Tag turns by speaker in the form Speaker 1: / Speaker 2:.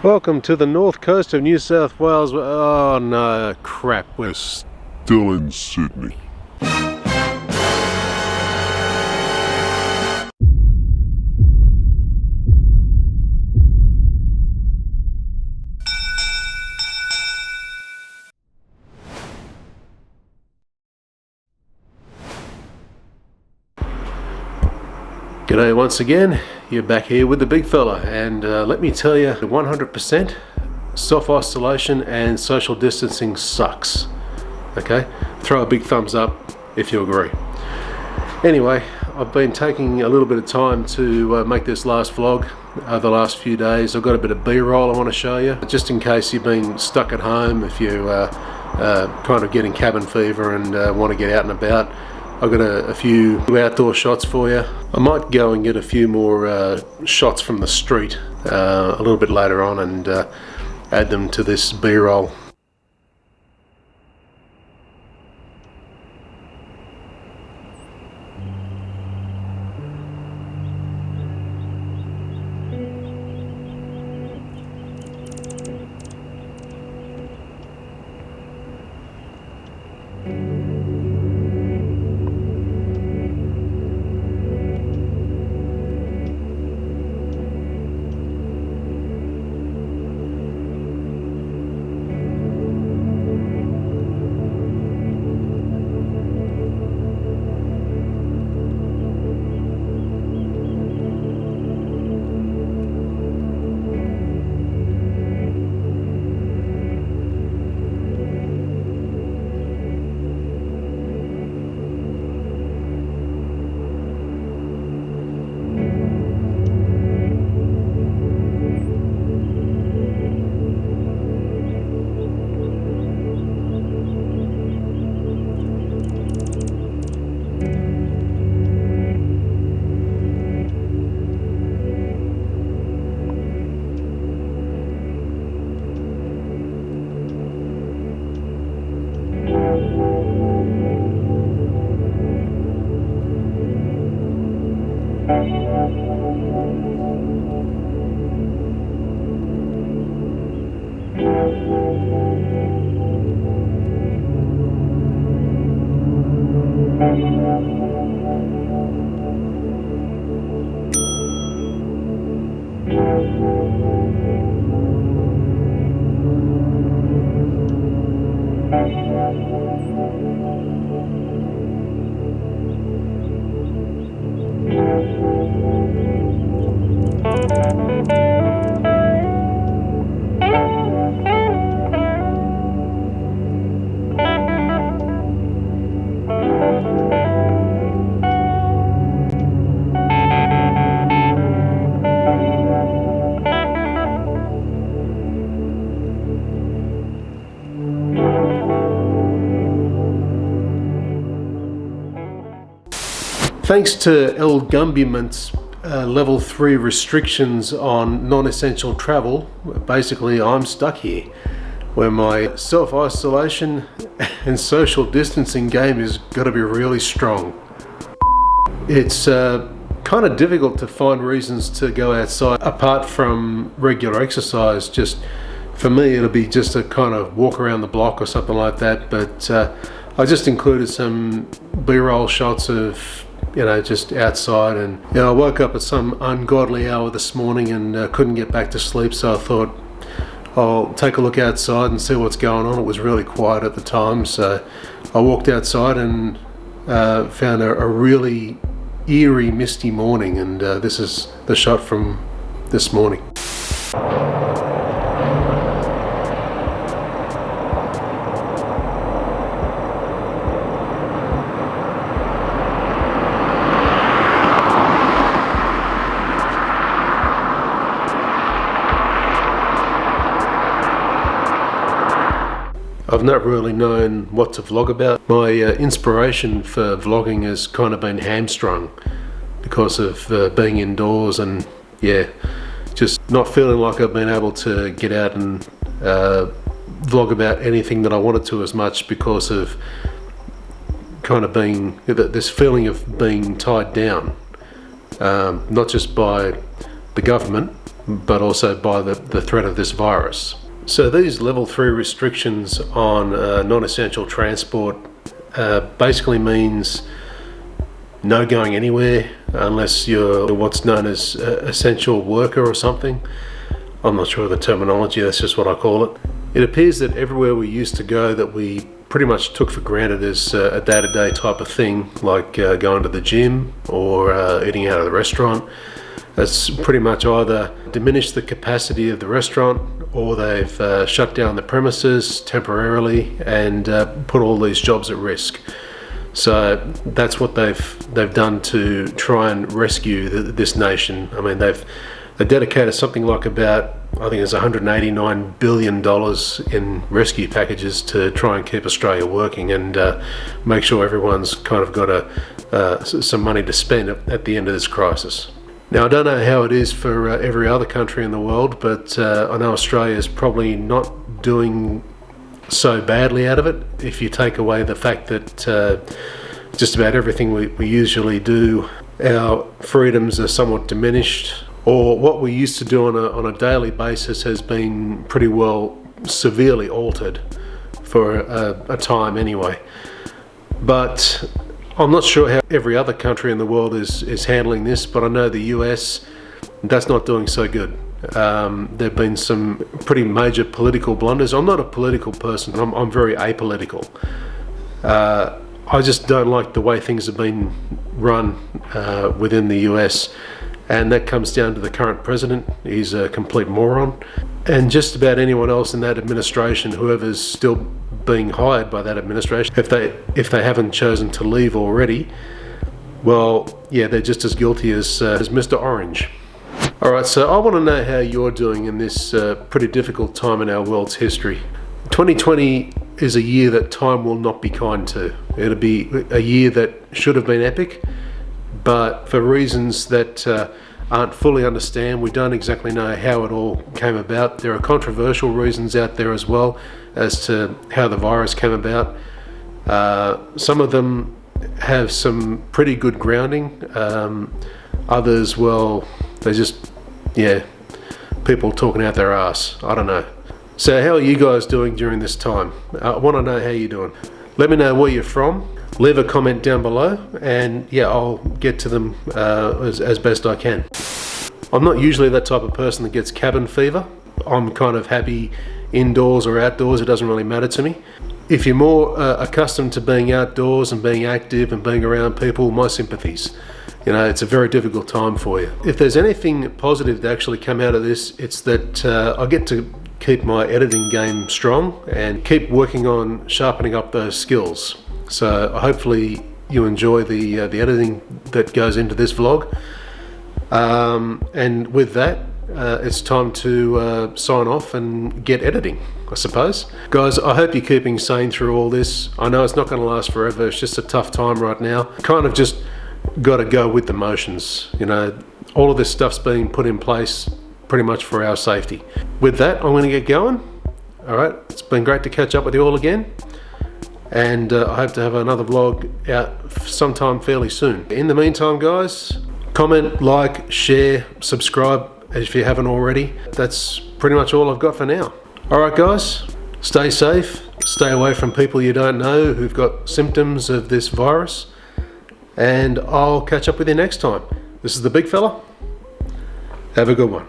Speaker 1: Welcome to the north coast of New South Wales. Oh no, crap, we're
Speaker 2: Still in Sydney.
Speaker 1: G'day once again. You're back here with the big fella, and let me tell you, 100% self-isolation and social distancing sucks. Okay, throw a big thumbs up if you agree. Anyway, I've been taking a little bit of time to make this last vlog over the last few days. I've got a bit of B-roll I want to show you, just in case you've been stuck at home, if you kind of getting cabin fever and want to get out and about. I've got a few outdoor shots for you. I might go and get a few more shots from the street a little bit later on and add them to this B-roll. Thanks to El Government's level 3 restrictions on non-essential travel, basically I'm stuck here, where my self-isolation and social distancing game is got to be really strong. It's kind of difficult to find reasons to go outside apart from regular exercise. Just for me, it'll be just a kind of walk around the block or something like that, but I just included some B-roll shots of just outside, and I woke up at some ungodly hour this morning and couldn't get back to sleep, so I thought I'll take a look outside and see what's going on. It was really quiet at the time, so I walked outside and found a really eerie, misty morning, and this is the shot from this morning. I've not really known what to vlog about. My inspiration for vlogging has kind of been hamstrung because of being indoors and just not feeling like I've been able to get out and vlog about anything that I wanted to as much because of kind of being this feeling of being tied down, not just by the government but also by the threat of this virus. So these level 3 restrictions on non-essential transport basically means no going anywhere unless you're what's known as essential worker or something. I'm not sure of the terminology, that's just what I call it. It appears that everywhere we used to go that we pretty much took for granted as a day-to-day type of thing, like going to the gym or eating out of the restaurant, that's pretty much either diminished the capacity of the restaurant or they've shut down the premises temporarily and put all these jobs at risk. So that's what they've done to try and rescue this nation. I mean, they dedicated something like about, I think it's $189 billion in rescue packages to try and keep Australia working and make sure everyone's kind of got some money to spend at the end of this crisis. Now, I don't know how it is for every other country in the world, but I know Australia is probably not doing so badly out of it if you take away the fact that just about everything we usually do, our freedoms are somewhat diminished, or what we used to do on a daily basis has been pretty well severely altered for a time anyway. But I'm not sure how every other country in the world is handling this, but I know the US, that's not doing so good. There have been some pretty major political blunders. I'm not a political person, I'm very apolitical. I just don't like the way things have been run within the US, and that comes down to the current president. He's a complete moron, and just about anyone else in that administration, whoever's still being hired by that administration, if they haven't chosen to leave already, well, yeah, they're just as guilty as Mr. Orange. Alright, so I want to know how you're doing in this pretty difficult time in our world's history. 2020 is a year that time will not be kind to. It'll be a year that should have been epic, but for reasons that aren't fully understand, we don't exactly know how it all came about. There are controversial reasons out there as well as to how the virus came about. Some of them have some pretty good grounding. Others, well, they're just, yeah, people talking out their ass. I don't know. So how are you guys doing during this time? I want to know how you're doing. Let me know where you're from. Leave a comment down below, and yeah, I'll get to them as best I can. I'm not usually that type of person that gets cabin fever. I'm kind of happy indoors or outdoors, it doesn't really matter to me. If you're more accustomed to being outdoors and being active and being around people, my sympathies. You know, it's a very difficult time for you. If there's anything positive to actually come out of this, it's that I get to keep my editing game strong and keep working on sharpening up those skills. So hopefully you enjoy the editing that goes into this vlog. And with that, it's time to sign off and get editing, I suppose. Guys, I hope you're keeping sane through all this. I know it's not going to last forever. It's just a tough time right now. Kind of just got to go with the motions. You know, all of this stuff's being put in place pretty much for our safety. With that, I'm going to get going. All right, it's been great to catch up with you all again. And I hope to have another vlog out sometime fairly soon. In the meantime, guys, comment, like, share, subscribe if you haven't already. That's pretty much all I've got for now. Alright guys, stay safe, stay away from people you don't know who've got symptoms of this virus, and I'll catch up with you next time. This is the Big Fella. Have a good one.